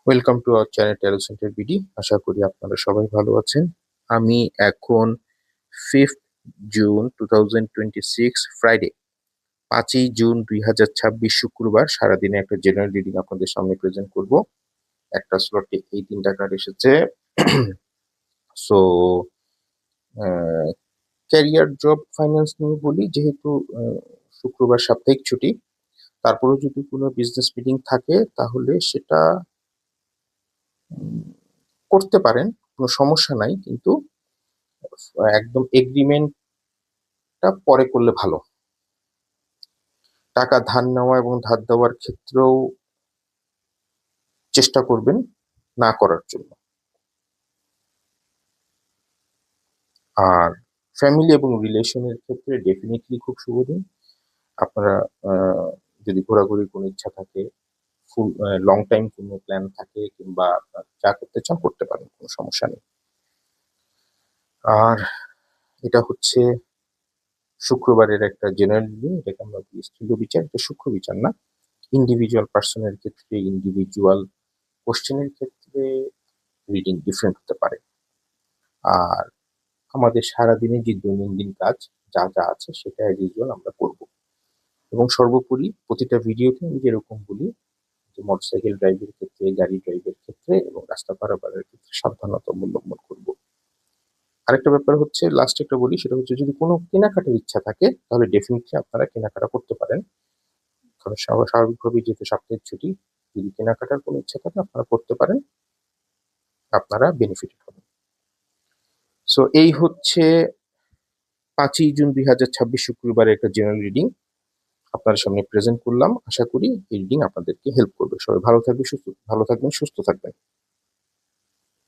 Welcome to our channel tarot center BD. আশা করি আপনারা সবাই ভালো আছেন। আমি এখন 5th জুন 2026 ফ্রাইডে 5ই জুন 2026 শুক্রবার সারাদিনে একটা জেনারেল রিডিং আপনাদের সামনে প্রেজেন্ট করব। একটা স্লটে এই 3টা কার্ড এসেছে। সো ক্যারিয়ার, জব, ফাইন্যান্স নিয়ে বলি, যেহেতু শুক্রবার সাপ্তাহিক ছুটি, তারপরেও যদি কোনো বিজনেস মিটিং থাকে তাহলে সেটা উম, করতে পারেন, কোনো সমস্যা নাই, কিন্তু একদম এগ্রিমেন্টটা পরে করলে ভালো। টাকা ধার নেওয়া এবং ধার দেওয়ার ক্ষেত্রেও চেষ্টা করবেন না করার জন্য। আর ফ্যামিলি এবং রিলেশনের ক্ষেত্রে ডেফিনেটলি খুব শুভ দিন। আপনারা আহ, যদি ঘোরাঘুরির কোনো ইচ্ছা থাকে, ফুল লং টাইম কোনো প্ল্যান থাকে, কিংবা যা করতে চান করতে পারেন, কোনো সমস্যা নেই। আর এটা হচ্ছে শুক্রবারের একটা জেনারেল রিডিং, এটাকে আমরা বলি স্থূল বিচার। এটা সূক্ষ্ম বিচার না। ইন্ডিভিজুয়াল পার্সনের ক্ষেত্রে, ইন্ডিভিজুয়াল কোশ্চেনের ক্ষেত্রে রিডিং ডিফারেন্ট হতে পারে। আর আমাদের সারাদিনে যে দৈনন্দিন কাজ যা যা আছে সেটা অ্যাজ ইউজুয়াল আমরা করব। এবং সর্বোপরি প্রতিটা ভিডিওতে আমি যেরকম বলি যে মোটরসাইকেল ড্রাইভের ক্ষেত্রে, গাড়ি ড্রাইভের ক্ষেত্রে এবং রাস্তা পারাপারের ক্ষেত্রে সাবধানতা অবলম্বন করব। আরেকটা ব্যাপার হচ্ছে, লাস্ট একটা বলি, সেটা হচ্ছে যদি কোনো কেনাকাটার ইচ্ছা থাকে তাহলে ডেফিনেটলি আপনারা কেনাকাটা করতে পারেন। কারণ স্বাভাবিকভাবেই যেহেতু সাপ্তাহিক ছুটি, যদি কেনাকাটার কোনো ইচ্ছা থাকে আপনারা করতে পারেন, আপনারা বেনিফিটেড হবেন। সো এই হচ্ছে 5ই জুন 2026 শুক্রবারের একটা জেনারেল রিডিং আপনার সামনে প্রেজেন্ট করলাম। আশা করি এই রিডিং আপনাদেরকে হেল্প করবে। সবাই ভালো থাকবেন, সুস্থ থাকবেন।